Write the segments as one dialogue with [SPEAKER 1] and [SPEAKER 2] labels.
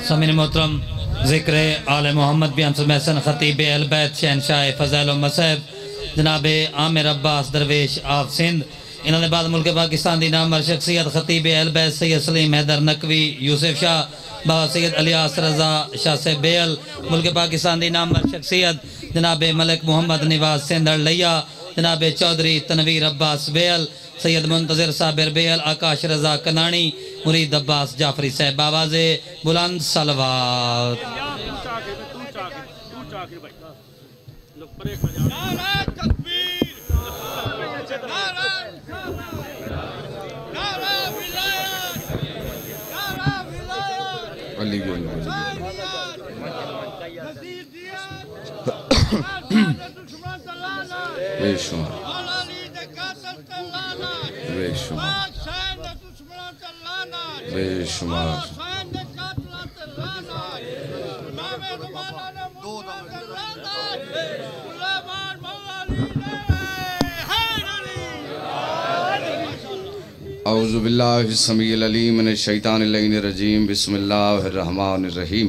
[SPEAKER 1] समीन मोहतरम ज़िक्र आले मोहम्मद बिन महसन खतीब अहल बैत शहनशाह फ़ज़ैल व मसहब जनाब आमिर अब्बास दरवेश आप सिंध इन्होंने बाद मुल्क पाकिस्तान की नामवर शख्सियत खतीब अहल बैत सैयद सलीम हैदर नकवी यूसुफ शाह बाबा सैयद अलियास रज़ा शाह से बेल मुल्क पाकिस्तान की नामवर शख्सियत जनाब मलिक मोहम्मद निवाज सिंध लैया जनाब चौधरी तनवीर अब्बास बेल सैयद मुंतज़िर साबिर बेल आकाश रज़ा कनानी मुरीद अब्बास जाफरी साहब आवाज़े बुलंद सलवात।
[SPEAKER 2] औज़ु बिल्लाहि समीइल अलीम मिनश शैतानिर रजीम बिस्मिल्लाहिर्रहमानिर्रहीम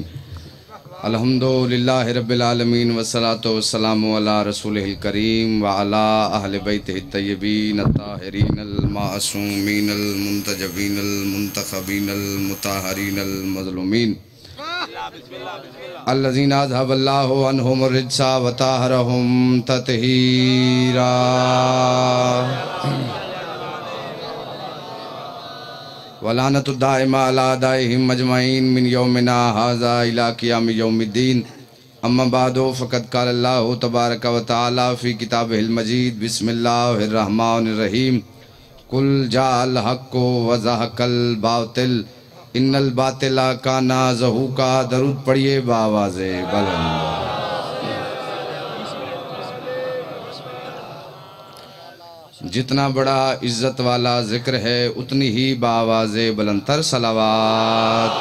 [SPEAKER 2] अल्हम्दुलिल्लाहि रब्बिल आलमीन वस्सलातु वस्सलामु अला रसूलिहिल करीम व अला अहलि बैतिहित तय्यबीन अत्ताहिरीनल मासूमीनल मुंतजबीनल मुंतखबीनल मुताहरीनल मज़लूमीन अल्लज़ीना अज़हबल्लाहु अन्हुमुर रिज्सा व ताहरहुम तत्हीरा। वलानतु दाइमा अला दाइहिम मजमाइन मिन यौमिना हाज़ा इला क़ियाम यौमिद्दीन अम्मा बादो फ़क़द क़ाल अल्लाहु तबारक व तआला फ़ी किताबिहिल मजीद बिस्मिल्लाहिर रहमानिर रहीम कुल जाअल हक़्क़ु व ज़हक़ल बातिल इन्नल बातिला काना ज़हूक़ा। दरूद पढ़िए बावाज़े बुलंद। जितना बड़ा इज़्ज़त वाला ज़िक्र है उतनी ही बावाज़े बुलंदतर सलावात।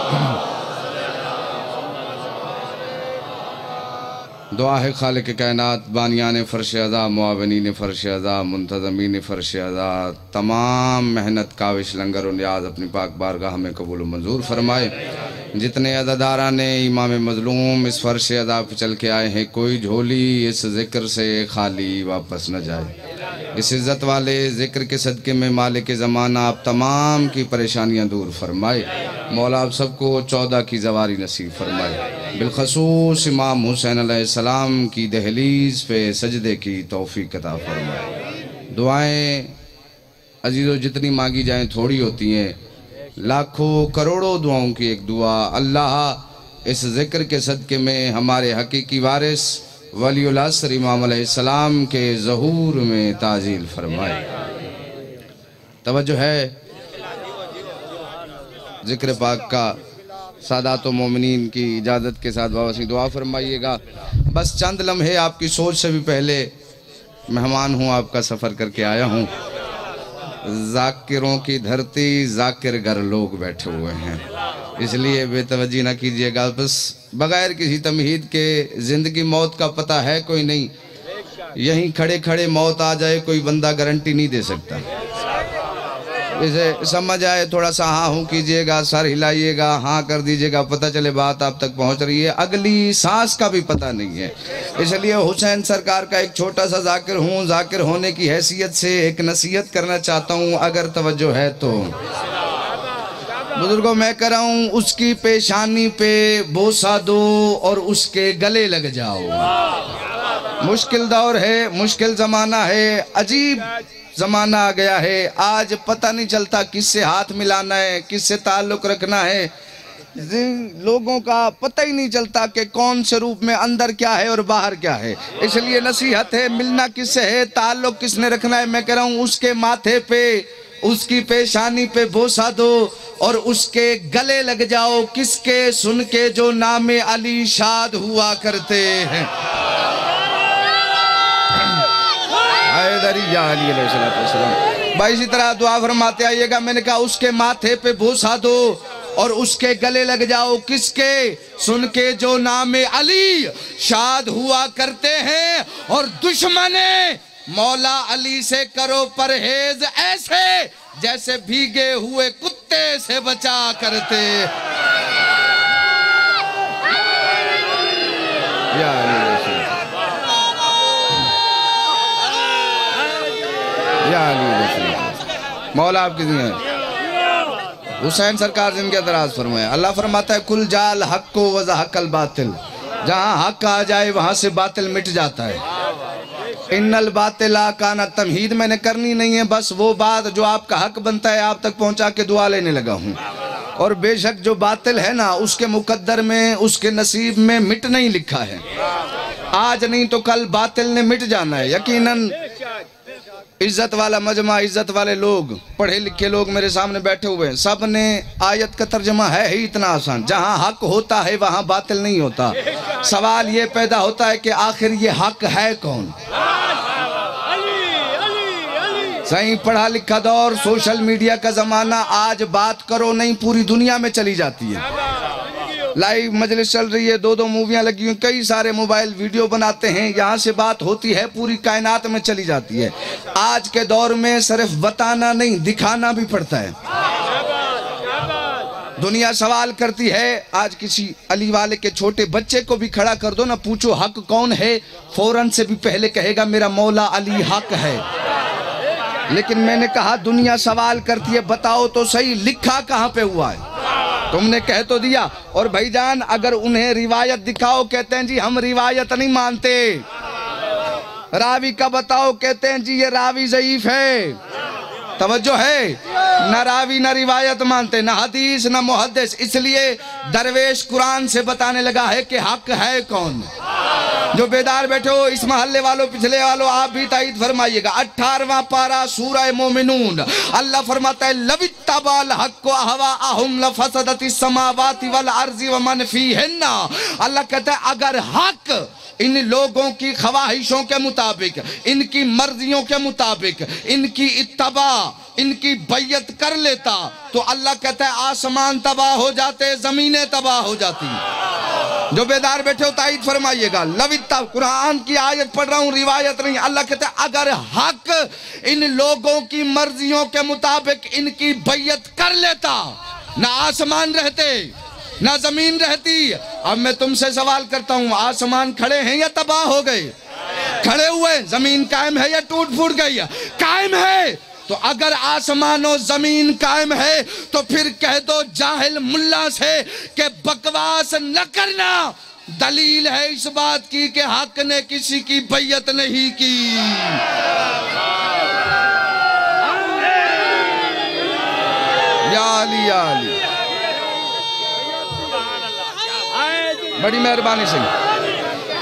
[SPEAKER 2] दुआ है खालिक कायनात बानियान फ़र्श अज़ा मुआविनीन फ़र्श अज़ा मुंतज़मीन फ़र्श अज़ा तमाम मेहनत काविश लंगर और नियाज़ अपनी पाक बारगाह में कबूल मंजूर फरमाए। जितने अज़ादारा ने इमाम मज़लूम इस फ़र्श अज़ा पर चल के आए हैं कोई झोली इस ज़िक्र से खाली वापस न जाए। इस इज़्ज़त वाले ज़िक्र के सदक़े में मालिक ज़माना आप तमाम की परेशानियाँ दूर फरमाए। मौला आप सबको 14 की ज़वारी नसीब फरमाए। बिलख़सूस इमाम हुसैन अलैहिस्सलाम की दहलीज़ पे सजदे की तौफ़ीक़ अता फरमाए। दुआएँ अजीज़ों जितनी मांगी जाएँ थोड़ी होती हैं, लाखों करोड़ों दुआओं की एक दुआ अल्लाह इस ज़िक्र के सदक़े में हमारे हकीकी वारिस वलीउल असर इमाम अलैहिस्सलाम के ज़हूर में ताज़ील फरमाए। तवज्जो है ज़िक्र पाक का सादात व मोमिनीन की इजाज़त के साथ बाबा से दुआ फरमाइएगा। बस चंद लम्हे आपकी सोच से भी पहले मेहमान हूँ, आपका सफ़र करके आया हूँ। ज़ाकिरों की धरती ज़ाकिर घर लोग बैठे हुए हैं, इसलिए बेतवज्जी ना कीजिएगा। बस बग़ैर किसी तमहीद के ज़िंदगी मौत का पता है कोई नहीं, यहीं खड़े खड़े मौत आ जाए कोई बंदा गारंटी नहीं दे सकता। इसे समझ आए थोड़ा सा हाँ हूँ कीजिएगा, सर हिलाइएगा, हाँ कर दीजिएगा, पता चले बात आप तक पहुँच रही है। अगली सांस का भी पता नहीं है, इसलिए हुसैन सरकार का एक छोटा सा जाकिर हूँ। जाकिर होने की हैसियत से एक नसीहत करना चाहता हूँ, अगर तवज्जो है तो। बुजुर्गों मैं कर रहा हूँ उसकी पेशानी पे बोसा दो और उसके गले लग जाओ। मुश्किल दौर है, मुश्किल ज़माना है, अजीब ज़माना आ गया है। आज पता नहीं चलता किससे हाथ मिलाना है, किससे ताल्लुक़ रखना है। लोगों का पता ही नहीं चलता कि कौन से रूप में अंदर क्या है और बाहर क्या है। इसलिए नसीहत है, मिलना किससे है, ताल्लुक़ किसने रखना है। मैं कह रहा हूँ उसके माथे पे, उसकी पेशानी पे बोसा दो और उसके गले लग जाओ। किसके? सुन के जो नामे अली शाद हुआ करते हैं। भाई इसी तरह दुआ फरमाते आइएगा। मैंने कहा उसके माथे पे बोसा दो और उसके गले लग जाओ। किसके? सुन के जो नामे अली शाद हुआ करते हैं। और दुश्मने मौला अली से करो परहेज ऐसे जैसे भीगे हुए कुत्ते से बचा करते। या अली मौला आपकी दुनिया। हुसैन सरकार जिनके दराज फरमाए। अल्लाह फरमाता है कुल जाल हक को वज़ा हकल बातिल, जहाँ हक आ जाए वहाँ से बातिल मिट जाता है। इन्नल बातिला काना तमहीद मैंने करनी नहीं है, बस वो बात जो आपका हक बनता है आप तक पहुँचा के दुआ लेने लगा हूँ। और बेशक जो बातिल है ना उसके मुकद्दर में उसके नसीब में मिट नहीं लिखा है। आज नहीं तो कल बातिल ने मिट जाना है यकीनन। इज्जत वाला मजमा, इज्जत वाले लोग, पढ़े लिखे लोग मेरे सामने बैठे हुए हैं, सब ने आयत का तर्जमा है ही इतना आसान। जहाँ हक होता है वहाँ बातिल नहीं होता। सवाल ये पैदा होता है कि आखिर ये हक है कौन। सही पढ़ा लिखा दौर, सोशल मीडिया का जमाना, आज बात करो नहीं पूरी दुनिया में चली जाती है। लाइव मजलिस चल रही है, 2-2 मूवियां लगी हुई, कई सारे मोबाइल वीडियो बनाते हैं, यहाँ से बात होती है पूरी कायनात में चली जाती है। आज के दौर में सिर्फ बताना नहीं दिखाना भी पड़ता है। दुनिया सवाल करती है, आज किसी अली वाले के छोटे बच्चे को भी खड़ा कर दो ना, पूछो हक कौन है, फौरन से भी पहले कहेगा मेरा मौला अली हक है। लेकिन मैंने कहा दुनिया सवाल करती है बताओ तो सही लिखा कहाँ पे हुआ है। तुमने कह तो दिया। और भाईजान अगर उन्हें रिवायत दिखाओ कहते हैं जी हम रिवायत नहीं मानते। रावी का बताओ कहते हैं जी ये रावी ज़ईफ है। तवज्जो है, न रावी न रिवायत मानते, न हदीस न मुहद्दिस। इसलिए दरवेश कुरान से बताने लगा है कि हक है कौन। जो बेदार बैठे हो इस महल्ले वालों पिछले वालों आप भी ताईद फरमाइएगा। 18वां पारा सूरह मोमिनून, अल्लाह फरमाता है लवित्तबाल हक़्क़ु अहवाअहुम लफसदतिस समावाति वल अर्ज़ि व मन फीहिन्ना। अल्लाह कहता है अगर हक इन लोगों की ख्वाहिशों के मुताबिक, इनकी मर्जियों के मुताबिक, इनकी इत्तबा, इनकी बैयत कर लेता तो अल्लाह कहता है आसमान तबाह हो जाते, जमीनें तबाह हो जाती। जो बेदार बैठे हो ताईद फरमाइएगा। लवित्ता कुरान की आयत पढ़ रहा हूँ, रिवायत नहीं। अल्लाह कहता है अगर हक इन लोगों की मर्जियों के मुताबिक इनकी बैयत कर लेता ना आसमान रहते ना जमीन रहती। अब मैं तुमसे सवाल करता हूँ, आसमान खड़े हैं या तबाह हो गए? खड़े हुए। जमीन कायम है या टूट फूट गई? कायम है। तो अगर आसमान और जमीन कायम है तो फिर कह दो जाहिल मुल्ला से कि बकवास न करना। दलील है इस बात की कि हक ने किसी की बैयत नहीं की। या अली या अली, बड़ी मेहरबानी से।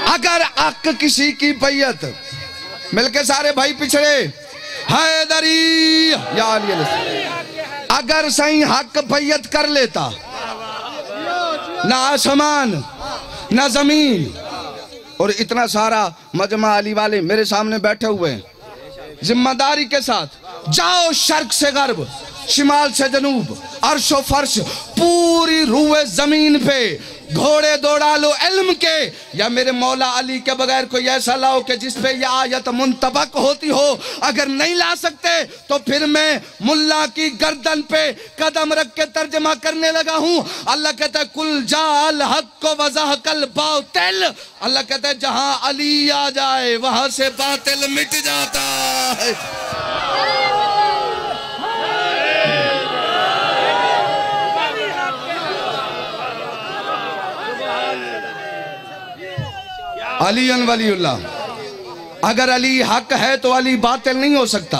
[SPEAKER 2] अगर हक किसी की बैयत, मिलके सारे भाई पिछड़े हैदरी या अली, अगर सही हक बैयत कर लेता ना आसमान ना जमीन। और इतना सारा मजमा अली वाले मेरे सामने बैठे हुए हैं, जिम्मेदारी के साथ जाओ शर्क से गर्ब, शिमाल से जनूब, अर्शो फर्श, पूरी रूए जमीन पे घोड़े दौड़ा लो इल्म के, या मेरे मौला अली के बगैर कोई ऐसा लाओ कि जिस पे यह आयत मुंतबक होती हो। अगर नहीं ला सकते तो फिर मैं मुल्ला की गर्दन पे कदम रख के तर्जमा करने लगा हूँ। अल्लाह कहता है कुल जाल हक़्क़ु व ज़हक़ल बातिल। अल्लाह कहता है जहाँ अली आ जाए वहां से बातिल मिट जाता है। अली वलीउल्लाह, अगर अली हक है तो अली बातिल नहीं हो सकता।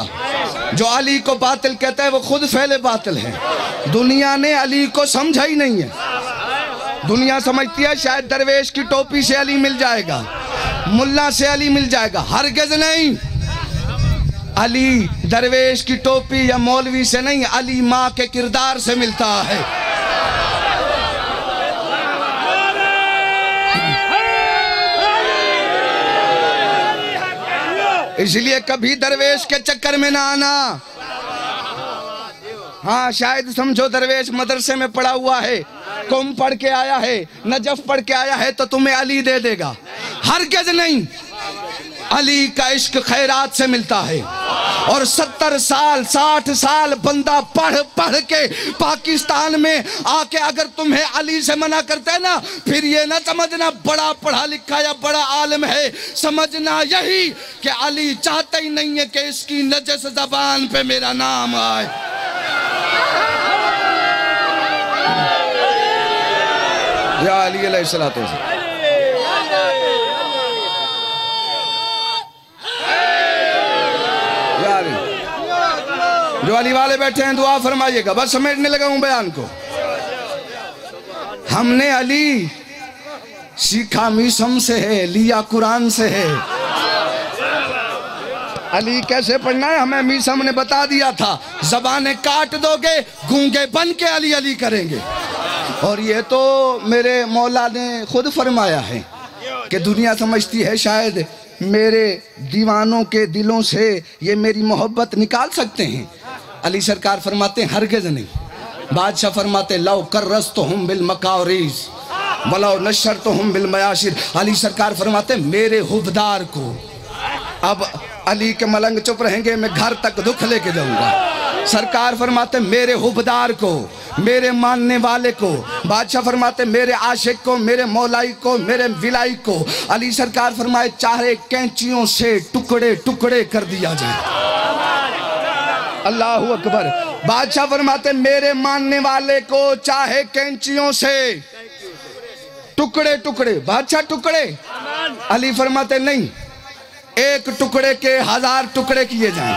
[SPEAKER 2] जो अली को बातिल कहता है वो खुद फैले बातिल है। दुनिया ने अली को समझा ही नहीं है। दुनिया समझती है शायद दरवेश की टोपी से अली मिल जाएगा, मुल्ला से अली मिल जाएगा। हरगिज़ नहीं। अली दरवेश की टोपी या मौलवी से नहीं, अली माँ के किरदार से मिलता है। इसलिए कभी दरवेश के चक्कर में ना आना। हाँ शायद समझो दरवेश मदरसे में पढ़ा हुआ है, कुम पढ़ के आया है, नजफ पढ़ के आया है तो तुम्हें अली दे देगा। हरगिज़ नहीं। अली का इश्क खैरात से मिलता है। और 70 साल 60 साल बंदा पढ़ पढ़ के पाकिस्तान में आके अगर तुम्हें अली से मना करते हैं ना, फिर ये ना समझना बड़ा पढ़ा लिखा या बड़ा आलिम है, समझना यही कि अली चाहता ही नहीं है कि इसकी नजस ज़बान पे मेरा नाम आए। या अली अलैहिस्सलातु वस्सलाम। जो अली वाले बैठे हैं दुआ फरमाइएगा। बस समेटने लगा हूं बयान को। हमने अली सीखा मीसम से है, लिया कुरान से है। अली कैसे पढ़ना है हमें मीसम ने बता दिया था। जबानें काट दोगे गूंगे बन के अली अली करेंगे। और ये तो मेरे मौला ने खुद फरमाया है कि दुनिया समझती है शायद मेरे दीवानों के दिलों से ये मेरी मोहब्बत निकाल सकते हैं। अली सरकार फरमाते हैं हरगिज़ नहीं। बादशाह फरमाते लव कर रस तो हम बिल मकारीज वलाउ नशर तो हम बिल मयाशिर। अली सरकार फरमाते मेरे हुबदार को, अब अली के मलंग चुप रहेंगे, मैं घर तक दुख लेके जाऊंगा। सरकार फरमाते मेरे हुबदार को, मेरे मानने वाले को। बादशाह फरमाते मेरे आशिक को, मेरे मौलाई को, मेरे विलाई को। अली सरकार फरमाए चाहे कैंचियों से टुकड़े टुकड़े कर दिया जाए। अल्लाहू अकबर। बादशाह फरमाते मेरे मानने वाले को चाहे कैंचियों से टुकड़े टुकड़े। बादशाह टुकड़े, अली फरमाते नहीं, एक टुकड़े के 1000 टुकड़े किए जाएं।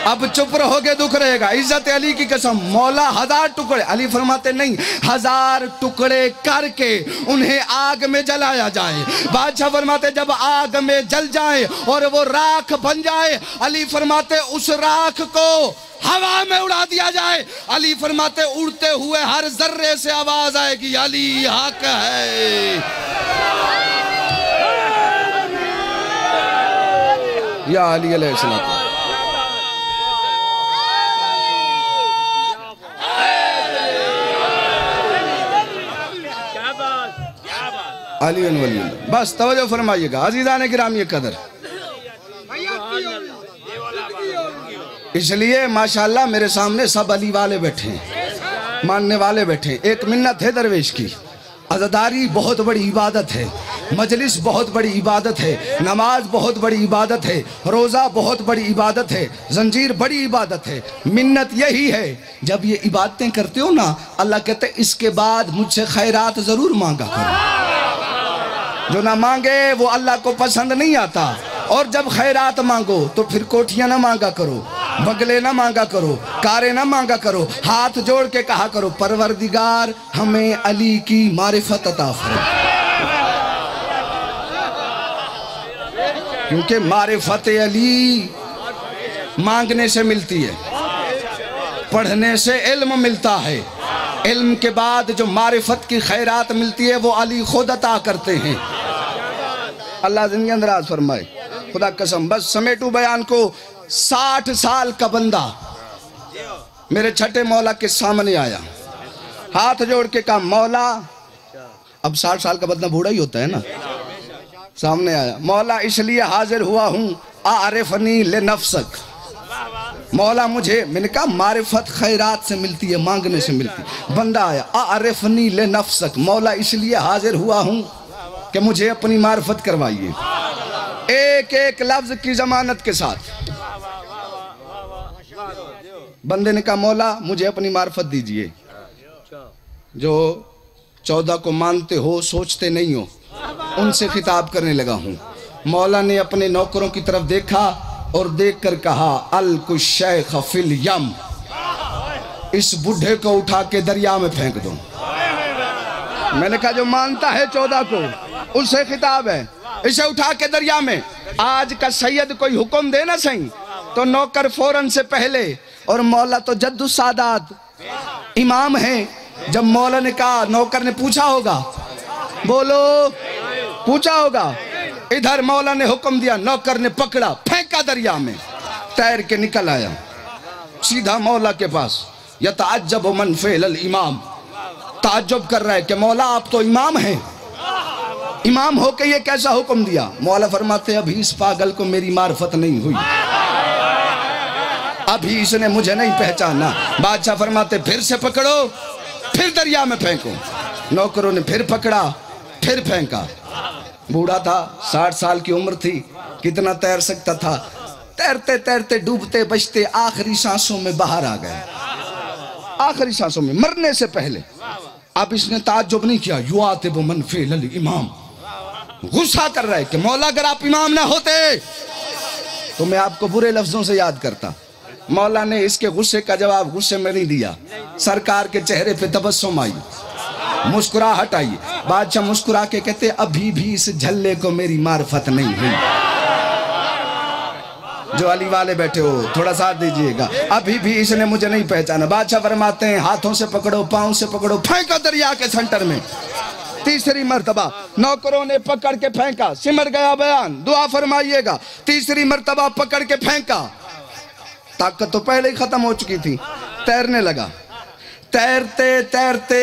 [SPEAKER 2] अब चुप रहोगे दुख रहेगा। इज्जत अली की कसम, मौला 1000 टुकड़े। अली फरमाते नहीं, 1000 टुकड़े करके उन्हें आग में जलाया जाए। बादशाह फरमाते जब आग में जल जाए और वो राख बन जाए, अली फरमाते उस राख को हवा में उड़ा दिया जाए। अली फरमाते उड़ते हुए हर जर्रे से आवाज आएगी अली हक है। या अली अलैहिस्सलाम। अली वली। बस तवज्जो फरमाइएगा अज़ीज़ान गिरामी कदर। इसलिए माशाल्लाह मेरे सामने सब अली वाले बैठे हैं, मानने वाले बैठे हैं। एक मिन्नत है दरवेश की, अज़ादारी बहुत बड़ी इबादत है, मजलिस बहुत बड़ी इबादत है, नमाज बहुत बड़ी इबादत है, रोज़ा बहुत बड़ी इबादत है, जंजीर बड़ी इबादत है। मिन्नत यही है जब ये इबादतें करते हो ना, अल्लाह कहते इसके बाद मुझसे खैरात ज़रूर मांगा करो। जो ना मांगे वो अल्लाह को पसंद नहीं आता। और जब खैरात मांगो तो फिर कोठियाँ ना मांगा करो, बगले ना मांगा करो, कारें ना मांगा करो, हाथ जोड़ के कहा करो परवरदिगार हमें अली की मारिफत अता फरमा। क्योंकि मारिफत अली मांगने से मिलती है, पढ़ने से इल्म मिलता है, इल्म के बाद जो मारिफत की खैरात मिलती है वो अली खुद अता करते हैं। अल्लाह जिंदगी अंदराज फरमाए। खुदा कसम बस समेटू बयान को। 60 साल का बंदा मेरे छठे मौला के सामने आया, हाथ जोड़ के कहा मौला, अब 60 साल का बंदा बूढ़ा ही होता है ना, सामने आया मौला इसलिए हाजिर हुआ हूँ आरिफनी ले नफ्सक। मौला मुझे, मैंने कहा मारिफत खैरात से मिलती है, मांगने से मिलती। बंदा आया आरिफनी ले नफ्सक, मौला इसलिए हाजिर हुआ हूँ कि मुझे अपनी मारिफत करवाइए, एक एक लफ्ज की जमानत के साथ। बंदे ने कहा मौला मुझे अपनी मारिफत दीजिए। जो 14 को मानते हो सोचते नहीं हो उनसे खिताब करने लगा हूँ। मौला ने अपने नौकरों की तरफ देखा और देखकर कहा अल कुश शेख फिल यम, इस बूढ़े को उठा के दरिया में फेंक दो। मैंने कहा जो मानता है 14 को उससे खिताब है, इसे उठा के दरिया में। आज का सैयद कोई हुक्म देना सही तो नौकर फौरन से पहले, और मौला तो जद्दु सादात इमाम है। जब मौला ने कहा, नौकर ने पूछा होगा, बोलो पूछा होगा, इधर मौला ने हुक्म दिया, नौकर ने पकड़ा फेंका दरिया में, तैर के निकल आया सीधा मौला के पास। यतअज्जब मन फ़िअल इमाम, ताज्जुब कर रहा है कि मौला आप तो इमाम हैं,
[SPEAKER 3] इमाम हो के ये कैसा हुक्म दिया? मौला फरमाते अभी इस पागल को मेरी मार्फत नहीं हुई, अभी इसने मुझे नहीं पहचाना। बादशाह फरमाते फिर से पकड़ो, फिर दरिया में फेंको। नौकरों ने फिर पकड़ा, फिर फेंका। बूढ़ा था, 60 साल की उम्र थी, कितना तैर सकता था। तैरते तैरते डूबते बचते आखिरी सांसों में बाहर आ गए, आखिरी सांसों में, मरने से पहले। अब इसने ताज्जुब नहीं किया, युआतिबु मन फ़िल इमाम, गुस्सा कर रहे कि मौला अगर आप इमाम ना होते तो मैं आपको बुरे लफ्जों से याद करता। मौला ने इसके गुस्से का जवाब गुस्से में नहीं दिया। सरकार के चेहरे पे तबस्सुम आई, मुस्कुराहट आई। बादशाह मुस्कुरा के कहते अभी भी इस झल्ले को मेरी मार्फत नहीं हुई। जो अली वाले बैठे हो थोड़ा साथ दीजिएगा, अभी भी इसने मुझे नहीं पहचाना। बादशाह फरमाते हैं हाथों से पकड़ो, पांव से पकड़ो, फेंको दरिया के सेंटर में। तीसरी मर्तबा नौकरों ने पकड़ के फेंका, सिमर गया बयान, दुआ फरमाइएगा। तीसरी मर्तबा पकड़ के फेंका, ताकत तो पहले ही खत्म हो चुकी थी। तैरने लगा, तैरते तैरते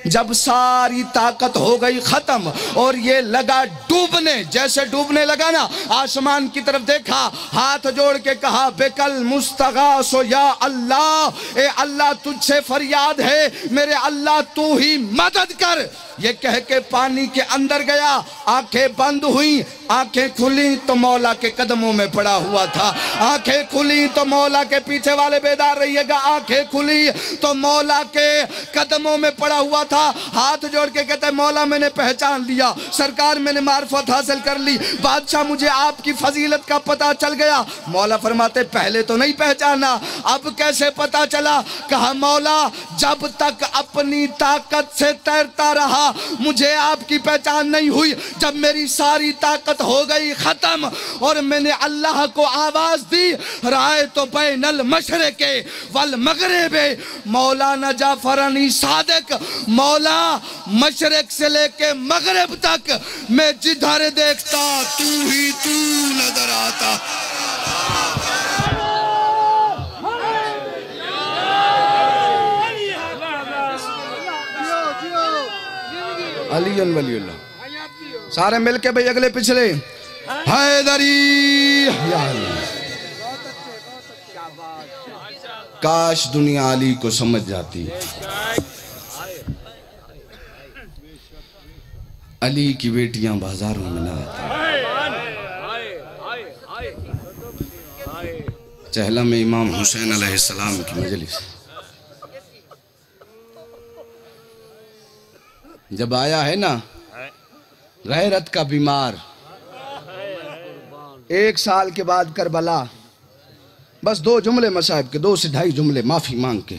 [SPEAKER 3] जब सारी ताकत हो गई खत्म और ये लगा डूबने, जैसे डूबने लगा ना, आसमान की तरफ देखा, हाथ जोड़ के कहा बेकल मुस्तगासो या अल्लाह, ए अल्लाह तुझसे फरियाद है, मेरे अल्लाह तू ही मदद कर। ये कह के पानी के अंदर गया, आंखें बंद हुई, आंखें खुली तो मौला के कदमों में पड़ा हुआ था। आंखें खुली तो मौला के पीछे वाले बेदार रहिएगा, आंखें खुली तो मौला के कदमों में पड़ा हुआ था। हाथ जोड़ के कहता है मौला मैंने पहचान लिया, सरकार मैंने मार्फत हासिल कर ली, बादशाह मुझे आपकी फजीलत का पता चल गया। मौला फरमाते पहले तो नहीं पहचाना, अब कैसे पता चला? कहा मौला जब तक अपनी ताकत से तैरता रहा मुझे आपकी पहचान नहीं हुई, जब मेरी सारी ताकत हो गई खत्म और मैंने अल्लाह को आवाज दी, राय तो बैनल मशरिके वल मगरिबे, मौलाना जाफर अली सादिक, मौला मशरिक से लेके मगरिब तक मैं जिधर देखता तू ही तू नजर आता। अलीन वलीउल्लाह सारे मिलके भाई अगले पिछले हैदरी या काश दुनिया अली को समझ जाती। अली की बेटियां बाजारों में ना आती। चहला में इमाम हुसैन अलैहिस्सलाम की मजलिस जब आया है ना, गैरत का बीमार, 1 साल के बाद करबला, बस 2 जुमले मसाहिब के, 2 से 2.5 जुमले माफी मांग के,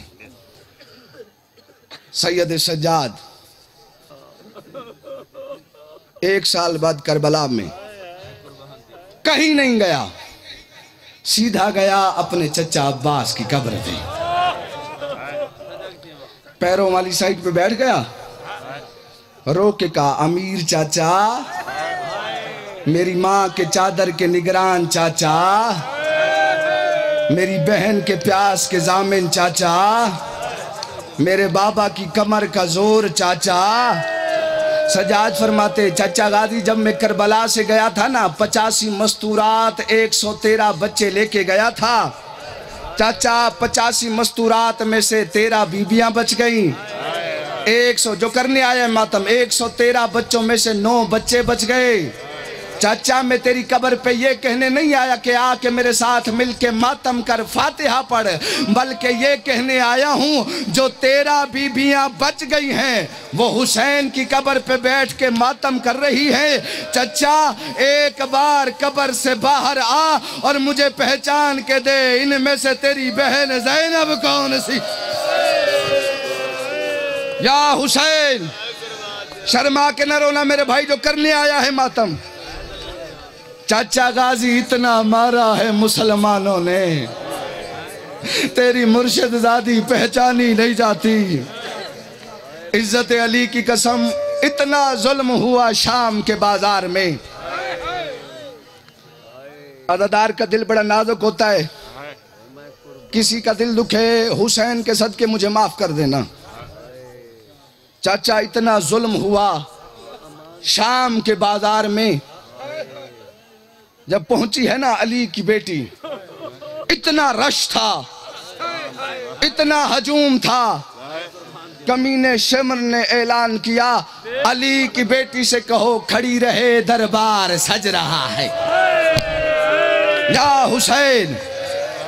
[SPEAKER 3] सैयद सज्जाद 1 साल बाद करबला में कहीं नहीं गया, सीधा गया अपने चचा अब्बास की कब्र पे, पैरों वाली साइड पे बैठ गया, रो के कहा अमीर चाचा, मेरी माँ के चादर के निगरान चाचा, मेरी बहन के प्यास के जामिन चाचा, मेरे बाबा की कमर का जोर चाचा। सजाद फरमाते चाचा गाजी जब मैं करबला से गया था ना, 85 मस्तूरात 113 बच्चे लेके गया था चाचा। 85 मस्तूरात में से 13 बीबियां बच गईं। 100 जो करने आया मातम, 113 बच्चों में से 9 बच्चे बच गए। चाचा मैं तेरी कब्र पे ये कहने नहीं आया कि आके मेरे साथ मिलके मातम कर फातिहा पढ़, बल्कि ये कहने आया हूँ जो 13 बीबियां बच गई हैं वो हुसैन की कब्र पे बैठ के मातम कर रही है। चाचा एक बार कब्र से बाहर आ और मुझे पहचान के दे, इनमें से तेरी बहन ज़ैनब कौन सी? या हुसैन शर्मा के न रोना मेरे भाई, जो करने आया है मातम। चाचा गाजी इतना मारा है मुसलमानों ने, तेरी मुर्शिदजादी पहचानी नहीं जाती। इज्जत अली की कसम इतना जुल्म हुआ शाम के बाजार में। अदादार का दिल बड़ा नाजुक होता है, किसी का दिल दुखे हुसैन के सदके मुझे माफ कर देना। चाचा इतना जुल्म हुआ, शाम के बाजार में जब पहुंची है ना अली की बेटी, इतना रश था, इतना हजूम था, कमीने शिमर ने ऐलान किया, अली की बेटी से कहो खड़ी रहे, दरबार सज रहा है। या हुसैन,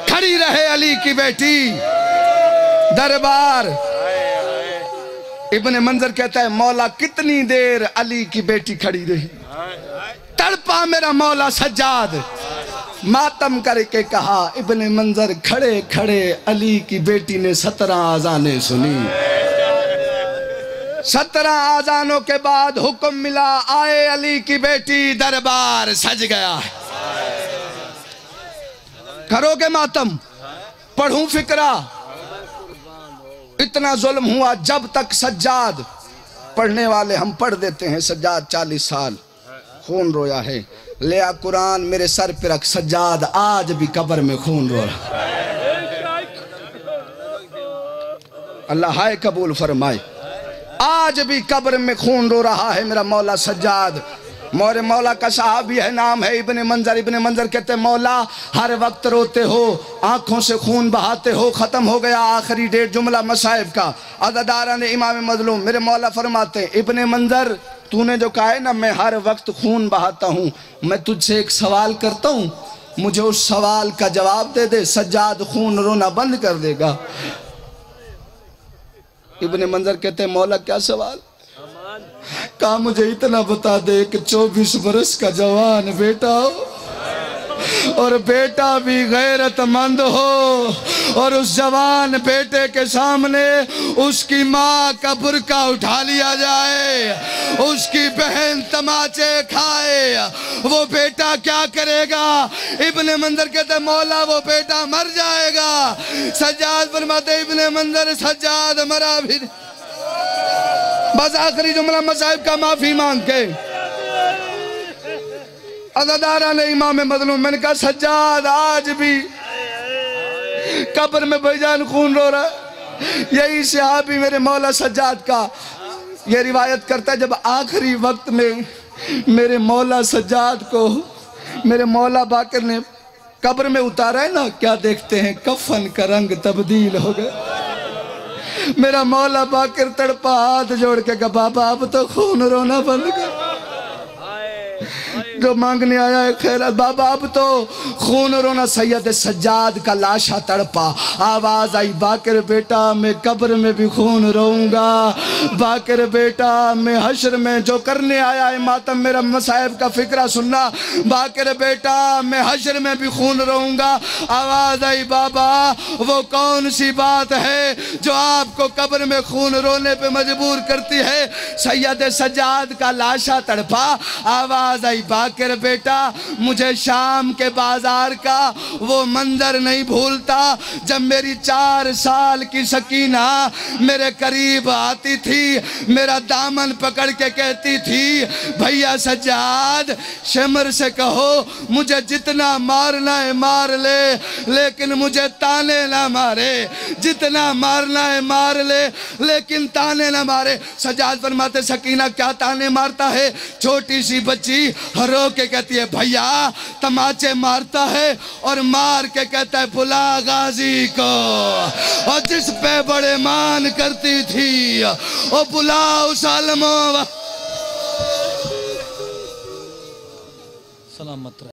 [SPEAKER 3] खड़ी रहे अली की बेटी, दरबार। इब्ने मंजर कहता है मौला कितनी देर अली की बेटी खड़ी रही, तड़पा मेरा मौला सज्जाद, मातम करके कहा। इब्ने मंजर खड़े खड़े अली की बेटी ने 17 आजानें सुनी। 17 आजानों के बाद हुक्म मिला, आए अली की बेटी, दरबार सज गया। करोगे मातम, पढ़ूं फिक्रा। इतना जुल्म हुआ जब तक सज्जाद, पढ़ने वाले हम पढ़ देते हैं, सज्जाद 40 साल खून रोया है, ले आ कुरान मेरे सर पे रख, सज्जाद आज भी कब्र में खून रो रहा। अल्लाह हाय कबूल फरमाए, आज भी कब्र में खून रो रहा है मेरा मौला सज्जाद। मोरे मौला का सहाबी है, नाम है इब्ने मंजर। इब्ने मंजर कहते मौला हर वक्त रोते हो, आंखों से खून बहाते हो। खत्म हो गया आखिरी डेढ़ जुमला मसाइब का। अज़ादारा ने इमाम मजलूम, मेरे मौला फरमाते इब्ने मंजर तूने जो कहा है ना मैं हर वक्त खून बहाता हूँ, मैं तुझसे एक सवाल करता हूँ, मुझे उस सवाल का जवाब दे दे, सज्जाद खून रोना बंद कर देगा। इब्ने मंजर कहते मौला क्या सवाल? कहा मुझे इतना बता दे कि 24 बरस का जवान बेटा हो और बेटा भी गैरतमंद हो, और उस जवान बेटे के सामने उसकी माँ का बुर्का उठा लिया जाए, उसकी बहन तमाचे खाए, वो बेटा क्या करेगा? इब्ने मंजर कहते मौला वो बेटा मर जाएगा। सज्जाद फरमाते इब्ने मंजर सज्जाद मरा भी। बस आखिरी जुमला मसाइब का माफी मांग के अज़ादारा ने इमाम मजलूम, मैंने कहा सज्जाद आज भी कब्र में भाईजान खून रो रहा है। यही सहाबी मेरे मौला सज्जाद का ये रिवायत करता है, जब आखिरी वक्त में मेरे मौला सज्जाद को मेरे मौला बाकर ने कब्र में उतारा है ना, क्या देखते हैं कफन का रंग तब्दील हो गया। मेरा मौला बाकर तड़पा, हाथ जोड़ के कहा बाबा अब तो खून रोना बंद कर, जो मांगने आया है खैर बाबा अब तो खून रोना। सैयद सज्जाद का लाशा तड़पा, आवाज आई बाकर बेटा मैं कब्र में भी खून रोऊंगा, बाकर बेटा मैं हश्र में जो करने आया है मातम मेरा मसाइब का फिक्रा सुनना, बाकर बेटा मैं हश्र में भी खून रोऊंगा। आवाज आई बाबा वो कौन सी बात है जो आपको कब्र में खून रोने पे मजबूर करती है? सैयद सज्जाद का लाशा तड़पा, आवाज आई बाकर बेटा मुझे शाम के बाजार का वो मंजर नहीं भूलता जब मेरी 4 साल की सकीना मेरे करीब आती थी, मेरा दामन पकड़ के कहती थी भैया सज्जाद शिमर से कहो मुझे जितना मारना है मार ले, लेकिन मुझे ताने ना मारे, जितना मारना है मार ले लेकिन ताने ना मारे। सज्जाद फरमाते सकीना क्या ताने मारता है? छोटी सी बच्ची रो के कहती है भैया तमाचे मारता है, और मार के कहता है बुला गाजी को, और जिस पे बड़े मान करती थी और बुला उस आलमो। सलामत।